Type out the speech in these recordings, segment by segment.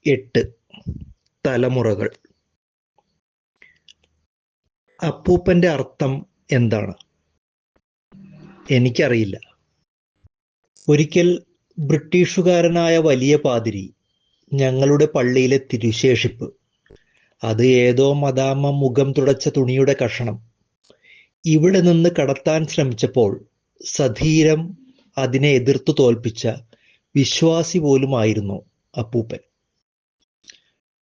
8 തലമുറകൾ. അപ്പൂപ്പന്റെ അർത്ഥം എന്താണ്? എനിക്കറിയില്ല. ഒരിക്കൽ ബ്രിട്ടീഷുകാരനായ വലിയ പാതിരി ഞങ്ങളുടെ പള്ളിയിലെ തിരുശേഷിപ്പ്, അത് ഏതോ മദാമ്മ മുഖം തുടച്ച തുണിയുടെ കഷണം, ഇവിടെ നിന്ന് കടത്താൻ ശ്രമിച്ചപ്പോൾ സധീരം അതിനെ എതിർത്തു തോൽപ്പിച്ച വിശ്വാസി പോലുമായിരുന്നു അപ്പൂപ്പൻ.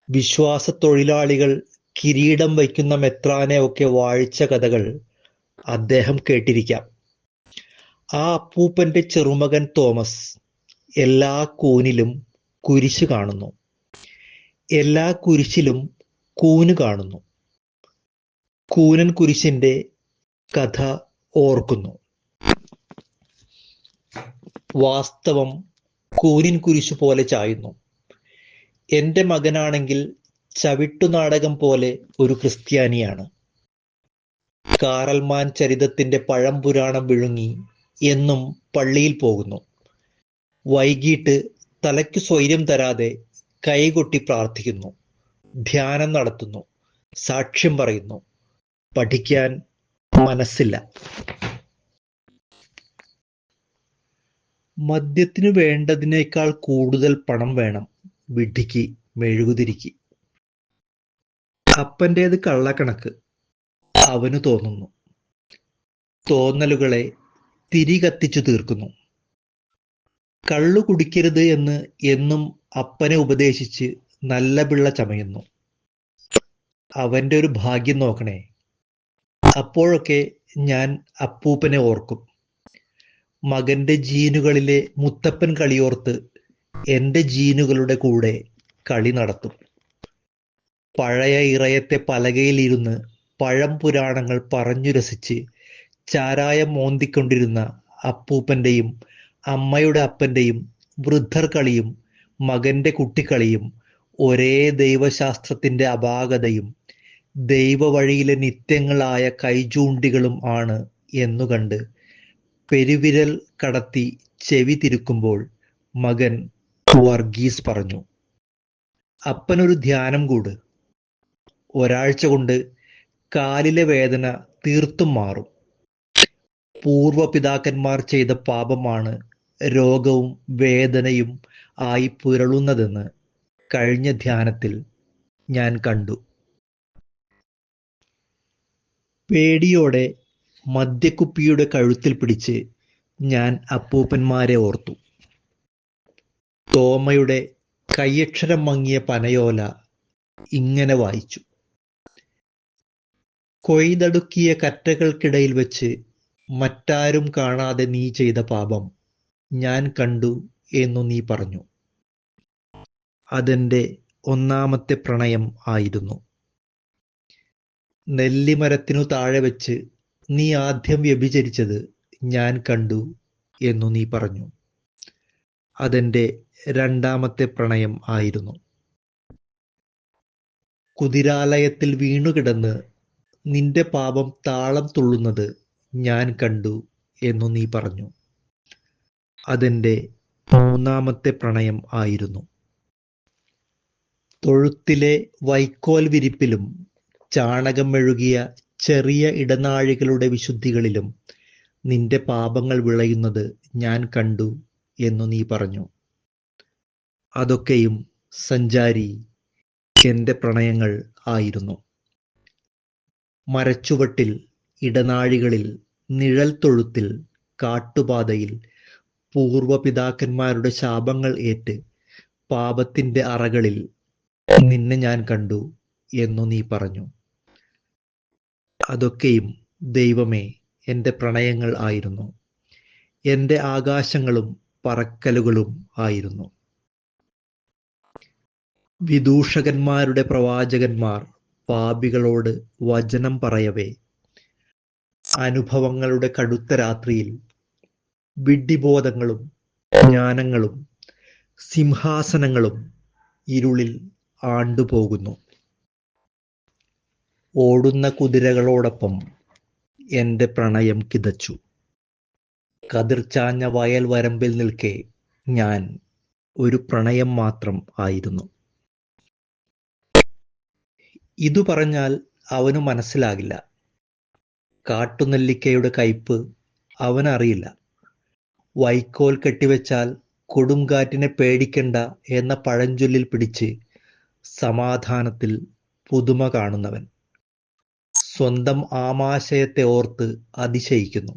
വിശ്വാസ തൊഴിലാളികൾ കിരീടം വയ്ക്കുന്ന മെത്രാനെ ഒക്കെ വാഴിച്ച കഥകൾ അദ്ദേഹം കേട്ടിരിക്കാം. ആ അപ്പൂപ്പന്റെ ചെറുമകൻ തോമസ് എല്ലാ കൂനിലും കുരിശ് കാണുന്നു, എല്ലാ കുരിശിലും കൂന് കാണുന്നു. കൂനൻ കുരിശിന്റെ കഥ ഓർക്കുന്നു. വാസ്തവം കൂനിൻ കുരിശു പോലെ ചായുന്നു. എന്റെ മകനാണെങ്കിൽ ചവിട്ടുനാടകം പോലെ ഒരു ക്രിസ്ത്യാനിയാണ്. കാറൽമാൻ ചരിതത്തിന്റെ പഴംപുരാണം വിഴുങ്ങി എന്നും പള്ളിയിൽ പോകുന്നു. വൈകിട്ട് തലയ്ക്ക് സ്വൈര്യം തരാതെ കൈകൊട്ടി പ്രാർത്ഥിക്കുന്നു, ധ്യാനം നടത്തുന്നു, സാക്ഷ്യം പറയുന്നു. പഠിക്കാൻ മനസ്സില്ല. മദ്യത്തിനു വേണ്ടതിനേക്കാൾ കൂടുതൽ പണം വേണം വിഡ്ഢിക്ക്, മെഴുകുതിരിക്ക്. അപ്പൻ്റേത് കള്ളക്കണക്ക് അവന് തോന്നുന്നു. തോന്നലുകളെ തിരി കത്തിച്ചു തീർക്കുന്നു. കള്ളു കുടിക്കരുത് എന്ന് എന്നും അപ്പനെ ഉപദേശിച്ച് നല്ല പിള്ള ചമയുന്നു. അവന്റെ ഒരു ഭാഗ്യം നോക്കണേ. അപ്പോഴൊക്കെ ഞാൻ അപ്പൂപ്പനെ ഓർക്കും. മകന്റെ ജീനുകളിലെ മുത്തപ്പൻ കളിയോർത്ത് എന്റെ ജീനുകളുടെ കൂടെ കളി നടത്തും. പഴയ ഇറയത്തെ പലകയിലിരുന്ന് പഴം പുരാണങ്ങൾ പറഞ്ഞു രസിച്ച് ചാരായം മോന്തിക്കൊണ്ടിരുന്ന അപ്പൂപ്പന്റെയും അമ്മയുടെ അപ്പന്റെയും വൃദ്ധർ കളിയും മകന്റെ കുട്ടിക്കളിയും ഒരേ ദൈവശാസ്ത്രത്തിന്റെ അപാകതയും ദൈവവഴിയിലെ നിത്യങ്ങളായ കൈചൂണ്ടികളും ആണ് എന്നുകണ്ട് പെരുവിരൽ കടത്തി ചെവി തിരുക്കുമ്പോൾ മകൻ വർഗീസ് പറഞ്ഞു, അപ്പനൊരു ധ്യാനം കൂട്. ഒരാഴ്ച കൊണ്ട് കാലിലെ വേദന തീർത്തും മാറും. പൂർവപിതാക്കന്മാർ ചെയ്ത പാപമാണ് രോഗവും വേദനയും ആയി പുരളുന്നതെന്ന് കഴിഞ്ഞ ധ്യാനത്തിൽ ഞാൻ കണ്ടു. പേടിയോടെ മദ്യക്കുപ്പിയുടെ കഴുത്തിൽ പിടിച്ച് ഞാൻ അപ്പൂപ്പന്മാരെ ഓർത്തു. തോമയുടെ കയ്യക്ഷരം മങ്ങിയ പനയോല ഇങ്ങനെ വായിച്ചു: കൊയ്തടുക്കിയ കറ്റകൾക്കിടയിൽ വെച്ച് മറ്റാരും കാണാതെ നീ ചെയ്ത പാപം ഞാൻ കണ്ടു എന്നു നീ പറഞ്ഞു. അതെന്റെ ഒന്നാമത്തെ പ്രണയം ആയിരുന്നു. നെല്ലിമരത്തിനു താഴെ വെച്ച് നീ ആദ്യം വ്യഭിചരിച്ചത് ഞാൻ കണ്ടു എന്നു നീ പറഞ്ഞു. അതെന്റെ രണ്ടാമത്തെ പ്രണയം ആയിരുന്നു. കുതിരാലയത്തിൽ വീണുകിടന്ന് നിന്റെ പാപം താളം തുള്ളുന്നത് ഞാൻ കണ്ടു എന്നു നീ പറഞ്ഞു. അതെന്റെ മൂന്നാമത്തെ പ്രണയം ആയിരുന്നു. തൊഴുത്തിലെ വൈക്കോൽ വിരിപ്പിലും ചാണകം മെഴുകിയ ചെറിയ ഇടനാഴികളുടെ വിശുദ്ധികളിലും നിന്റെ പാപങ്ങൾ വിളയുന്നത് ഞാൻ കണ്ടു എന്നു നീ പറഞ്ഞു. അതൊക്കെയും സഞ്ചാരി എന്റെ പ്രണയങ്ങൾ ആയിരുന്നു. മരച്ചുവട്ടിൽ, ഇടനാഴികളിൽ, നിഴൽ തൊഴുത്തിൽ, കാട്ടുപാതയിൽ പൂർവപിതാക്കന്മാരുടെ ശാപങ്ങൾ ഏറ്റ് പാപത്തിന്റെ അറകളിൽ നിന്നെ ഞാൻ കണ്ടു എന്നു നീ പറഞ്ഞു. അതൊക്കെയും ദൈവമേ എന്റെ പ്രണയങ്ങൾ ആയിരുന്നു. എന്റെ ആകാശങ്ങളും പറക്കലുകളും ആയിരുന്നു. വിദൂഷകന്മാരുടെ പ്രവാചകന്മാർ പാപികളോട് വചനം പറയവേ, അനുഭവങ്ങളുടെ കടുത്ത രാത്രിയിൽ വിഡ്ഢിബോധങ്ങളും ജ്ഞാനങ്ങളും സിംഹാസനങ്ങളും ഇരുളിൽ ആണ്ടുപോകുന്നു. ഓടുന്ന കുതിരകളോടൊപ്പം എന്റെ പ്രണയം കിതച്ചു. കതിർച്ചാഞ്ഞ വയൽ വരമ്പിൽ നിൽക്കെ ഞാൻ ഒരു പ്രണയം മാത്രം ആയിരുന്നു. ഇതു പറഞ്ഞാൽ അവനു മനസ്സിലാകില്ല. കാട്ടുനെല്ലിക്കയുടെ കയ്പ് അവനറിയില്ല. വൈക്കോൽ കെട്ടിവെച്ചാൽ കൊടുങ്കാറ്റിനെ പേടിക്കണ്ട എന്ന പഴഞ്ചൊല്ലിൽ പിടിച്ച് സമാധാനത്തിൽ പുതുമ കാണുന്നവൻ സ്വന്തം ആമാശയത്തെ ഓർത്ത് അതിശയിക്കുന്നു.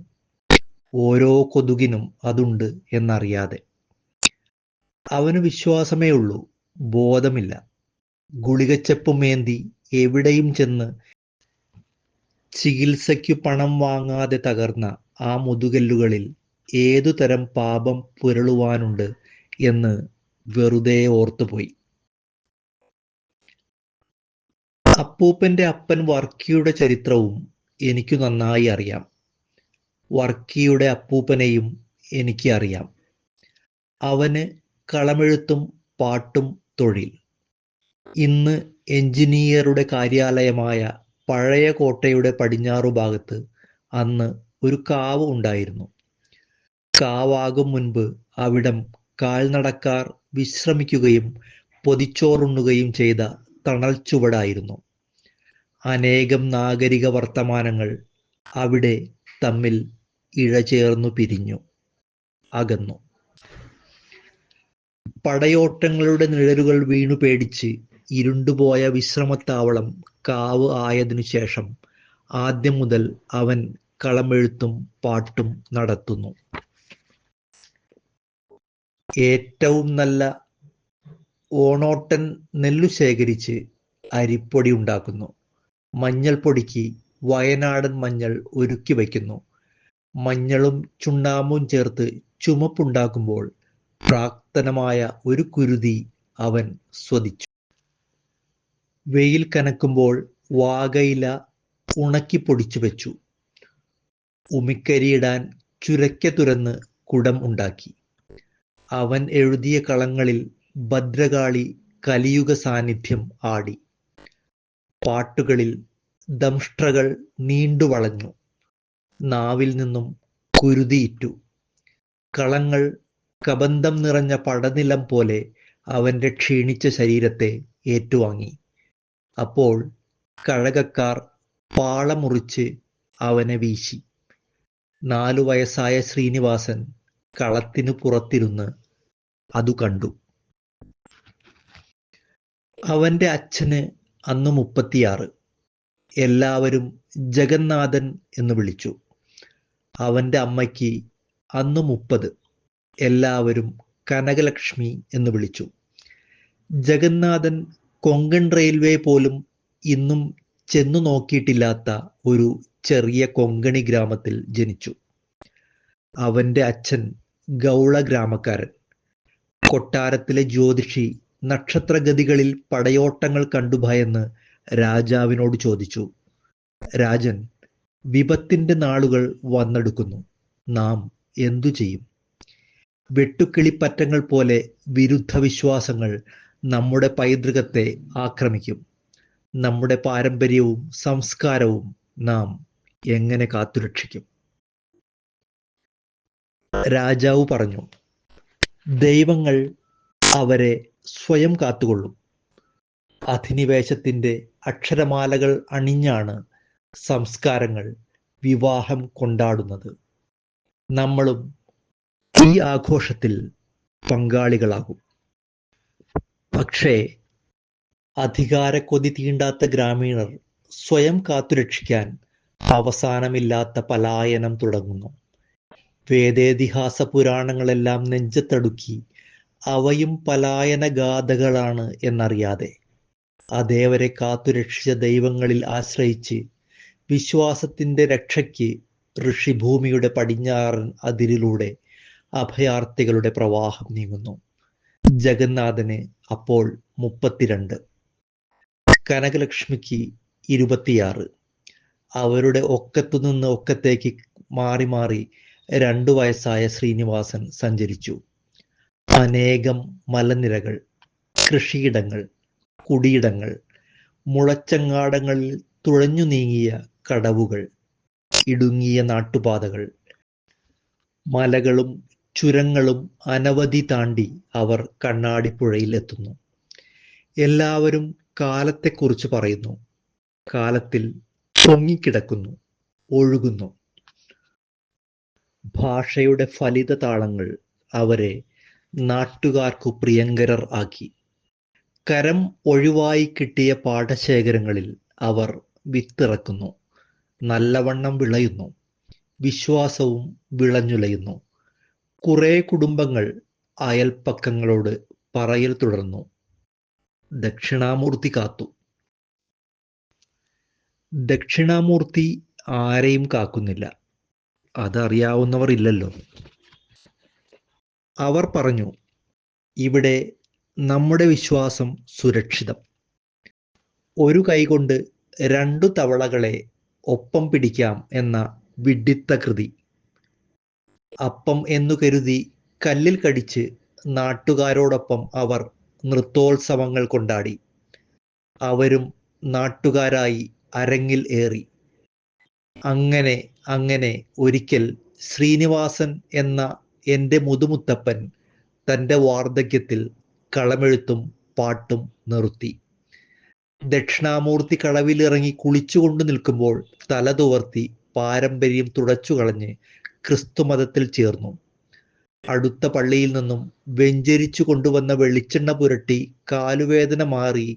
ഓരോ കൊതുകിനും അതുണ്ട് എന്നറിയാതെ. അവന് വിശ്വാസമേ ഉള്ളൂ, ബോധമില്ല. ഗുളികച്ചെപ്പുമേന്തി എവിടെയും ചെന്ന് ചികിത്സയ്ക്കു പണം വാങ്ങാതെ തകർന്ന ആ മുതുകല്ലുകളിൽ ഏതുതരം പാപം പുരളുവാനുണ്ട് എന്ന് വെറുതെ ഓർത്തുപോയി. അപ്പൂപ്പന്റെ അപ്പൻ വർക്കിയുടെ ചരിത്രവും എനിക്കു നന്നായി അറിയാം. വർക്കിയുടെ അപ്പൂപ്പനെയും എനിക്ക് അറിയാം. അവന് കളമെഴുത്തും പാട്ടും തൊഴിൽ. ഇന്ന് എഞ്ചിനീയറുടെ കാര്യാലയമായ പഴയ കോട്ടയുടെ പടിഞ്ഞാറു ഭാഗത്ത് അന്ന് ഒരു കാവ് ഉണ്ടായിരുന്നു. കാവാകും മുൻപ് അവിടം കാൽനടക്കാർ വിശ്രമിക്കുകയും പൊതിച്ചോറുണ്ണുകയും ചെയ്ത തണൽ ചുവടായിരുന്നു. അനേകം നാഗരിക വർത്തമാനങ്ങൾ അവിടെ തമ്മിൽ ഇഴചേർന്നു പിരിഞ്ഞു, അകന്നു. പടയോട്ടങ്ങളുടെ നിഴലുകൾ വീണു പേടിച്ച് ഇരുണ്ടുപോയ വിശ്രമത്താവളം കാവ് ആയതിനു ശേഷം ആദ്യം മുതൽ അവൻ കളമെഴുത്തും പാട്ടും നടത്തുന്നു. ഏറ്റവും നല്ല ഓണോട്ടൻ നെല്ലു ശേഖരിച്ച് അരിപ്പൊടി ഉണ്ടാക്കുന്നു. മഞ്ഞൾപ്പൊടിക്ക് വയനാടൻ മഞ്ഞൾ ഒരുക്കി വയ്ക്കുന്നു. മഞ്ഞളും ചുണ്ണാമ്പും ചേർത്ത് ചുമപ്പുണ്ടാക്കുമ്പോൾ പ്രാക്തനമായ ഒരു കുരുതി അവൻ സ്വദിച്ചു. വെയിൽ കനക്കുമ്പോൾ വാകയില ഉണക്കി പൊടിച്ചു വെച്ചു. ഉമിക്കരിയിടാൻ ചുരയ്ക്ക തുരന്ന് കുടം ഉണ്ടാക്കി. അവൻ എഴുതിയ കളങ്ങളിൽ ഭദ്രകാളി കലിയുഗ സാന്നിധ്യം ആടി. പാട്ടുകളിൽ ദംഷ്ട്രകൾ നീണ്ടു വളഞ്ഞു. നാവിൽ നിന്നും കുരുതിയിട്ടു. കളങ്ങൾ കബന്ധം നിറഞ്ഞ പടനിലം പോലെ അവന്റെ ക്ഷീണിച്ച ശരീരത്തെ ഏറ്റുവാങ്ങി. അപ്പോൾ കഴകക്കാർ പാള മുറിച്ച് അവനെ വീശി. 4 വയസ്സായ ശ്രീനിവാസൻ കളത്തിനു പുറത്തിരുന്ന് അതു കണ്ടു. അവന്റെ അച്ഛന് അന്ന് 36. എല്ലാവരും ജഗന്നാഥൻ എന്ന് വിളിച്ചു. അവന്റെ അമ്മയ്ക്ക് അന്ന് 30. എല്ലാവരും കനകലക്ഷ്മി എന്ന് വിളിച്ചു. ജഗന്നാഥൻ കൊങ്കൺ റെയിൽവേ പോലും ഇന്നും ചെന്നു നോക്കിയിട്ടില്ലാത്ത ഒരു ചെറിയ കൊങ്കണി ഗ്രാമത്തിൽ ജനിച്ചു. അവന്റെ അച്ഛൻ ഗൗള ഗ്രാമക്കാരൻ. കൊട്ടാരത്തിലെ ജ്യോതിഷി നക്ഷത്രഗതികളിൽ പടയോട്ടങ്ങൾ കണ്ടു ഭയന്ന് രാജാവിനോട് ചോദിച്ചു, രാജൻ, വിപത്തിന്റെ നാളുകൾ വന്നെടുക്കുന്നു, നാം എന്തു ചെയ്യും? വെട്ടുക്കിളിപ്പറ്റങ്ങൾ പോലെ വിരുദ്ധ വിശ്വാസങ്ങൾ നമ്മുടെ പൈതൃകത്തെ ആക്രമിക്കും. നമ്മുടെ പാരമ്പര്യവും സംസ്കാരവും നാം എങ്ങനെ കാത്തുരക്ഷിക്കും? രാജാവ് പറഞ്ഞു, ദൈവങ്ങൾ അവരെ സ്വയം കാത്തുകൊള്ളും. അധിനിവേശത്തിന്റെ അക്ഷരമാലകൾ അണിഞ്ഞാണ് സംസ്കാരങ്ങൾ വിവാഹം കൊണ്ടാടുന്നത്. നമ്മളും ഈ ആഘോഷത്തിൽ പങ്കാളികളാകും. പക്ഷേ അധികാരക്കൊതി തീണ്ടാത്ത ഗ്രാമീണർ സ്വയം കാത്തുരക്ഷിക്കാൻ അവസാനമില്ലാത്ത പലായനം തുടങ്ങുന്നു. വേദേതിഹാസ പുരാണങ്ങളെല്ലാം നെഞ്ചത്തടുക്കി അവയും പലായന ഗാഥകളാണ് എന്നറിയാതെ അതേവരെ കാത്തുരക്ഷിച്ച ദൈവങ്ങളിൽ ആശ്രയിച്ച് വിശ്വാസത്തിന്റെ രക്ഷയ്ക്ക് ഋഷിഭൂമിയുടെ പടിഞ്ഞാറൻ അതിരിലൂടെ അഭയാർത്ഥികളുടെ പ്രവാഹം നീങ്ങുന്നു. ജഗന്നാഥന് അപ്പോൾ 32, കനകലക്ഷ്മിക്ക് 26. അവരുടെ ഒക്കത്തുനിന്ന് ഒക്കത്തേക്ക് മാറി മാറി 2 വയസ്സായ ശ്രീനിവാസൻ സഞ്ചരിച്ചു. അനേകം മലനിരകൾ, കൃഷിയിടങ്ങൾ, കുടിയിടങ്ങൾ, മുളച്ചങ്ങാടങ്ങളിൽ തുഴഞ്ഞു നീങ്ങിയ കടവുകൾ, ഇടുങ്ങിയ നാട്ടുപാതകൾ, മലകളും ചുരങ്ങളും അനവധി താണ്ടി അവർ കണ്ണാടിപ്പുഴയിൽ എത്തുന്നു. എല്ലാവരും കാലത്തെക്കുറിച്ച് പറയുന്നു. കാലത്തിൽ പൊങ്ങിക്കിടക്കുന്നു, ഒഴുകുന്നു. ഭാഷയുടെ ഫലിത താളങ്ങൾ അവരെ നാട്ടുകാർക്കു പ്രിയങ്കരർ ആക്കി. കരം ഒഴിവായി കിട്ടിയ പാടശേഖരങ്ങളിൽ അവർ വിത്തിറക്കുന്നു, നല്ലവണ്ണം വിളയുന്നു. വിശ്വാസവും വിളഞ്ഞുലയുന്നു. കുറെ കുടുംബങ്ങൾ അയൽപ്പക്കങ്ങളോട് പറയൽ തുടർന്നു, ദക്ഷിണാമൂർത്തി കാത്തു. ദക്ഷിണാമൂർത്തി ആരെയും കാക്കുന്നില്ല, അതറിയാവുന്നവർ ഇല്ലല്ലോ. അവർ പറഞ്ഞു, ഇവിടെ നമ്മുടെ വിശ്വാസം സുരക്ഷിതം. ഒരു കൈകൊണ്ട് 2 തവളകളെ ഒപ്പം പിടിക്കാം എന്ന വിഡ്ഢിത്ത കൃതി. അപ്പം എന്നു കരുതി കല്ലിൽ കടിച്ച് നാട്ടുകാരോടൊപ്പം അവർ നൃത്തോത്സവങ്ങൾ കൊണ്ടാടി. അവരും നാട്ടുകാരായി അരങ്ങിൽ ഏറി. അങ്ങനെ അങ്ങനെ ഒരിക്കൽ ശ്രീനിവാസൻ എന്ന എൻ്റെ മുതുമുത്തപ്പൻ തൻ്റെ വാർദ്ധക്യത്തിൽ കളമെഴുത്തും പാട്ടും നിർത്തി. ദക്ഷിണാമൂർത്തി കളവിലിറങ്ങി കുളിച്ചുകൊണ്ട് നിൽക്കുമ്പോൾ തല തുവർത്തി പാരമ്പര്യം തുടച്ചു കളഞ്ഞ് ക്രിസ്തുമതത്തിൽ ചേർന്നു. അടുത്ത പള്ളിയിൽ നിന്നും വെഞ്ചരിച്ചു കൊണ്ടുവന്ന വെളിച്ചെണ്ണ പുരട്ടി കാലുവേദന മാറി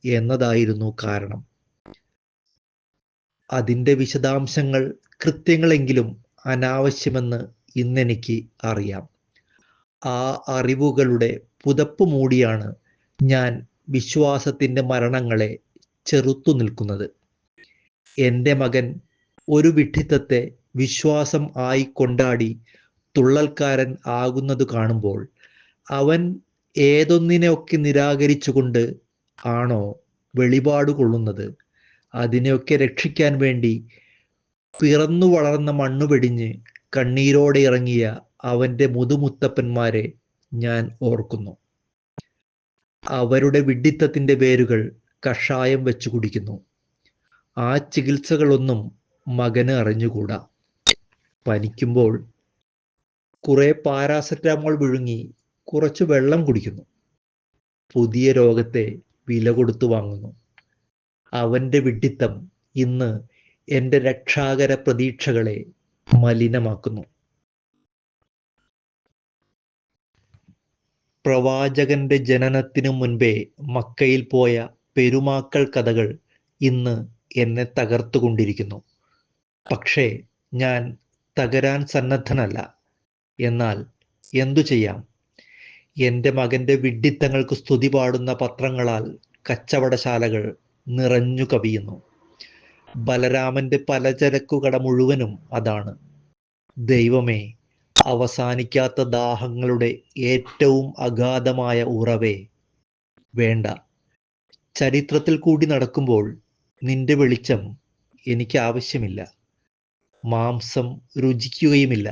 എന്നതായിരുന്നു കാരണം. അതിൻ്റെ വിശദാംശങ്ങൾ, കൃത്യങ്ങളെങ്കിലും അനാവശ്യമെന്ന് ഇന്നെനിക്ക് അറിയാം. ആ അറിവുകളുടെ പുതപ്പ് മൂടിയാണ് ഞാൻ വിശ്വാസത്തിൻ്റെ മരണങ്ങളെ ചെറുത്തു നിൽക്കുന്നത്. എൻ്റെ മകൻ ഒരു വിഡ്ഢിത്തത്തെ വിശ്വാസം ആയി കൊണ്ടാടി തുള്ളൽക്കാരൻ ആകുന്നത് കാണുമ്പോൾ അവൻ ഏതൊന്നിനെയൊക്കെ നിരാകരിച്ചുകൊണ്ട് ആണോ വെളിപാട് കൊള്ളുന്നത്, അതിനെയൊക്കെ രക്ഷിക്കാൻ വേണ്ടി പിറന്നു വളർന്ന മണ്ണു വെടിഞ്ഞ് കണ്ണീരോടെ ഇറങ്ങിയ അവൻ്റെ മുതുമുത്തപ്പന്മാരെ ഞാൻ ഓർക്കുന്നു. അവരുടെ വിഡ്ഢിത്തത്തിൻ്റെ വേരുകൾ കഷായം വെച്ചു കുടിക്കുന്നു. ആ ചികിത്സകളൊന്നും മകന് അറിഞ്ഞുകൂടാ. പനിക്കുമ്പോൾ കുറെ പാരാസെറ്റാമോൾ വിഴുങ്ങി കുറച്ച് വെള്ളം കുടിക്കുന്നു. പുതിയ രോഗത്തെ വില കൊടുത്തു വാങ്ങുന്നു. അവൻ്റെ വിഡ്ഢിത്തം ഇന്ന് എൻ്റെ രക്ഷാകര പ്രതീക്ഷകളെ മലിനമാക്കുന്നു. പ്രവാചകന്റെ ജനനത്തിനു മുൻപേ മക്കയിൽ പോയ പെരുമാക്കൾ കഥകൾ ഇന്ന് എന്നെ തകർത്തുകൊണ്ടിരിക്കുന്നു. പക്ഷേ ഞാൻ തകരാൻ സന്നദ്ധനല്ല. എന്നാൽ എന്തു ചെയ്യാം? എൻ്റെ മകൻ്റെ വിഡ്ഢിത്തങ്ങൾക്ക് സ്തുതി പാടുന്ന പത്രങ്ങളാൽ കച്ചവടശാലകൾ നിറഞ്ഞു കവിയുന്നു. ബലരാമന്റെ പലചരക്കു കട മുഴുവനും അതാണ്. ദൈവമേ, അവസാനിക്കാത്ത ദാഹങ്ങളുടെ ഏറ്റവും അഗാധമായ ഉറവേ, വേണ്ട. ചരിത്രത്തിൽ കൂടി നടക്കുമ്പോൾ നിന്റെ വെളിച്ചം എനിക്ക് ആവശ്യമില്ല. മാംസം രുചിക്കുകയുമില്ല.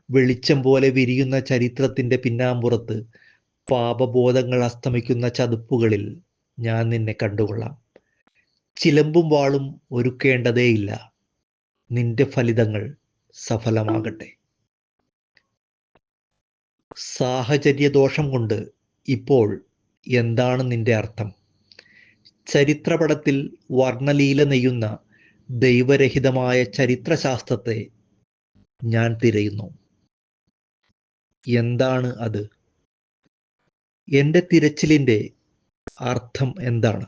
വെളിച്ചം പോലെ വിരിയുന്ന ചരിത്രത്തിൻ്റെ പിന്നാമ്പുറത്ത് പാപബോധങ്ങൾ അസ്തമിക്കുന്ന ചതുപ്പുകളിൽ ഞാൻ നിന്നെ കണ്ടുകൊള്ളാം. ചിലമ്പും വാളും ഒരുക്കേണ്ടതേയില്ല. നിന്റെ ഫലിതങ്ങൾ സഫലമാകട്ടെ. സാഹചര്യദോഷം കൊണ്ട് ഇപ്പോൾ എന്താണ് നിന്റെ അർത്ഥം? ചരിത്രപടത്തിൽ വർണ്ണലീല നെയ്യുന്ന ദൈവരഹിതമായ ചരിത്രശാസ്ത്രത്തെ ഞാൻ തിരയുന്നു. എന്താണ് അത്? എൻ്റെ തിരച്ചിലിൻ്റെ അർത്ഥം എന്താണ്?